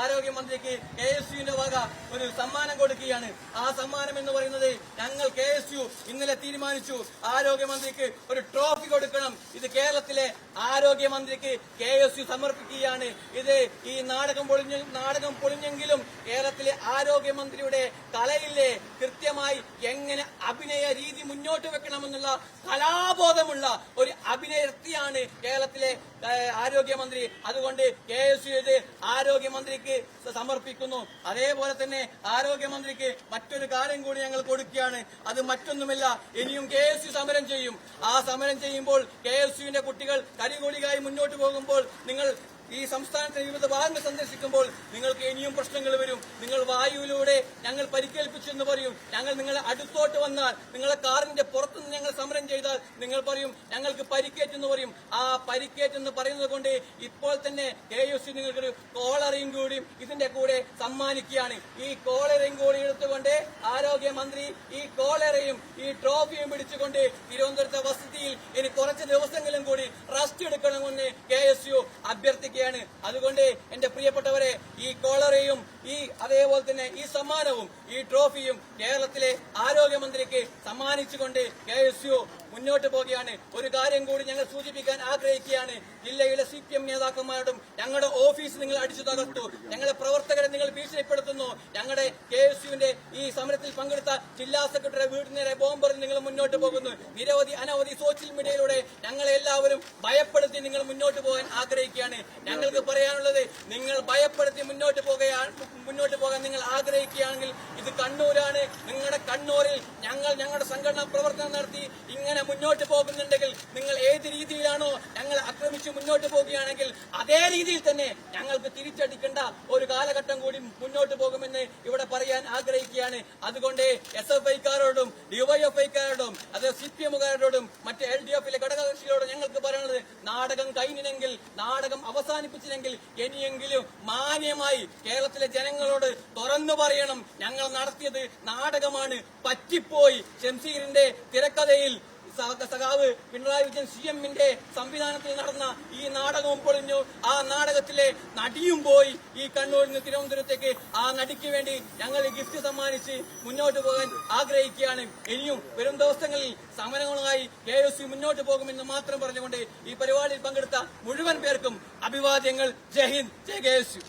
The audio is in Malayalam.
ആരോഗ്യമന്ത്രിക്ക് KSUവിന്റെ വക ഒരു സമ്മാനം കൊടുക്കുകയാണ്. ആ സമ്മാനം എന്ന് പറയുന്നത് ഞങ്ങൾ KSU ഇന്നലെ തീരുമാനിച്ചു ആരോഗ്യമന്ത്രിക്ക് ഒരു ട്രോഫി കൊടുക്കണം. ഇത് കേരളത്തിലെ ആരോഗ്യമന്ത്രിക്ക് KSU സമർപ്പിക്കുകയാണ്. ഇത് ഈ നാടകം പൊളിഞ്ഞെങ്കിലും കേരളത്തിലെ ആരോഗ്യമന്ത്രിയുടെ കലയിലെ കൃത്യമായി എങ്ങനെ അഭിനയ രീതി മുന്നോട്ട് വെക്കണമെന്നുള്ള കലാബോധമുള്ള ഒരു അഭിനയത്തിയാണ് കേരളത്തിലെ ആരോഗ്യമന്ത്രി. അതുകൊണ്ട് KSU ഇത് ആരോഗ്യമന്ത്രിക്ക് സമർപ്പിക്കുന്നു. അതേപോലെ തന്നെ ആരോഗ്യമന്ത്രിക്ക് മറ്റൊരു കാര്യം കൂടി ഞങ്ങൾ കൊടുക്കുകയാണ്. അത് മറ്റൊന്നുമല്ല, ഇനിയും KSU സമരം ചെയ്യും. ആ സമരം ചെയ്യുമ്പോൾ KSUവിന്റെ കുട്ടികൾ കരികൊടികായി മുന്നോട്ട് പോകുമ്പോൾ നിങ്ങൾ ഈ സംസ്ഥാനത്തെ വിവിധ ഭാഗങ്ങൾ സന്ദർശിക്കുമ്പോൾ നിങ്ങൾക്ക് ഇനിയും പ്രശ്നങ്ങൾ വരും. നിങ്ങൾ വായുവിലൂടെ ഞങ്ങൾ പരിക്കേൽപ്പിച്ചെന്ന് പറയും. ഞങ്ങൾ നിങ്ങളെ അടുത്തോട്ട് വന്നാൽ, നിങ്ങളെ കാറിന്റെ പുറത്തുനിന്ന് ഞങ്ങൾ സമരം ചെയ്താൽ നിങ്ങൾ പറയും ഞങ്ങൾക്ക് പരിക്കേറ്റെന്ന് പറയും. ആ പരിക്കേറ്റെന്ന് പറയുന്നത് കൊണ്ട് ഇപ്പോൾ തന്നെ KSU നിങ്ങൾക്കൊരു കോളറയും കൂടിയും ഇതിന്റെ കൂടെ സമ്മാനിക്കുകയാണ്. ഈ കോളറയും കൂടി എടുത്തുകൊണ്ട് ആരോഗ്യമന്ത്രി ഈ കോളറയും ഈ ട്രോഫിയും പിടിച്ചുകൊണ്ട് തിരുവനന്തപുരത്തെ വസതിയിൽ ഇനി കുറച്ച് ദിവസങ്ങളും കൂടി റെസ്റ്റ് എടുക്കണമെന്ന് KSU അഭ്യർത്ഥിക്കുക. അതുകൊണ്ട് എന്റെ പ്രിയപ്പെട്ടവരെ, ഈ കോളറയും അതേപോലെ തന്നെ ഈ സമ്മാനവും ഈ ട്രോഫിയും കേരളത്തിലെ ആരോഗ്യമന്ത്രിക്ക് സമ്മാനിച്ചുകൊണ്ട് KSU മുന്നോട്ട് പോവുകയാണ്. ഒരു കാര്യം കൂടി ഞങ്ങൾ സൂചിപ്പിക്കാൻ ആഗ്രഹിക്കുകയാണ്. ജില്ലയിലെ CPM നേതാക്കന്മാരോടും ഞങ്ങളുടെ ഓഫീസ് നിങ്ങൾ അടിച്ചു തകർത്തു, ഞങ്ങളുടെ പ്രവർത്തകരെ നിങ്ങൾ ഭീഷണിപ്പെടുത്തുന്നു, ഞങ്ങളുടെ KSUവിന്റെ ഈ സമരത്തിൽ പങ്കെടുത്ത ജില്ലാ സെക്രട്ടറി വീടിന് നേരെ ബോംബെറിഞ്ഞ് നിങ്ങൾ മുന്നോട്ട് പോകുന്നു. അനവധി സോഷ്യൽ മീഡിയയിലൂടെ ഞങ്ങളെ എല്ലാവരും ഭയപ്പെടുത്തി നിങ്ങൾ മുന്നോട്ട് പോകാൻ ആഗ്രഹിക്കുകയാണ്. ഞങ്ങൾക്ക് പറയാനുള്ളത്, നിങ്ങൾ ഭയപ്പെടുത്തി മുന്നോട്ട് പോകാൻ നിങ്ങൾ ആഗ്രഹിക്കുകയാണെങ്കിൽ ഇത് കണ്ണൂരാണ്. നിങ്ങളുടെ കണ്ണൂരിൽ ഞങ്ങളുടെ സംഘടനാ പ്രവർത്തനം നടത്തി ഇങ്ങനെ മുന്നോട്ട് പോകുന്നുണ്ടെങ്കിൽ, നിങ്ങൾ ഏത് രീതിയിലാണോ ഞങ്ങൾ ആക്രമിച്ച് മുന്നോട്ട് പോകുകയാണെങ്കിൽ അതേ രീതിയിൽ തന്നെ ഞങ്ങൾക്ക് തിരിച്ചടിക്കേണ്ട ഒരു കാലഘട്ടം കൂടി മുന്നോട്ട് പോകുമെന്ന് ഇവിടെ പറയാൻ ആഗ്രഹിക്കുകയാണ്. അതുകൊണ്ട് SFIക്കാരോടും DYFIക്കാരോടും അത് CPMകാരോടും മറ്റ് LDFിലെ ഘടകകക്ഷികളോടും ഞങ്ങൾക്ക് പറയാനുള്ളത്, നാടകം കഴിഞ്ഞെങ്കിൽ, നാടകം അവസാനിപ്പിച്ചില്ലെങ്കിൽ ഇനിയെങ്കിലും മാന്യമായി കേരളത്തിലെ ജനങ്ങളോട് തുറന്നു പറയണം, ഞങ്ങൾ നടത്തിയത് നാടകമാണ്, പറ്റിപ്പോയി. ഷംസീറിന്റെ തിരക്കഥയിൽ സഖാവ് പിണറായി വിജയൻ CMന്റെ സംവിധാനത്തിൽ നടന്ന ഈ നാടകവും പൊളിഞ്ഞു. ആ നാടകത്തിലെ നടിയും പോയി. ഈ കണ്ണൂരിൽ നിന്ന് തിരുവനന്തപുരത്തേക്ക് ആ നടിക്ക് വേണ്ടി ഞങ്ങൾ ഗിഫ്റ്റ് സമ്മാനിച്ച് മുന്നോട്ട് പോകാൻ ആഗ്രഹിക്കുകയാണ്. ഇനിയും വരും ദിവസങ്ങളിൽ സമരങ്ങളുമായി KSU മുന്നോട്ട് പോകുമെന്ന് മാത്രം പറഞ്ഞുകൊണ്ട് ഈ പരിപാടിയിൽ പങ്കെടുത്ത മുഴുവൻ പേർക്കും അഭിവാദ്യങ്ങൾ. ജയ് ഹിന്ദ്, ജയ് KSU.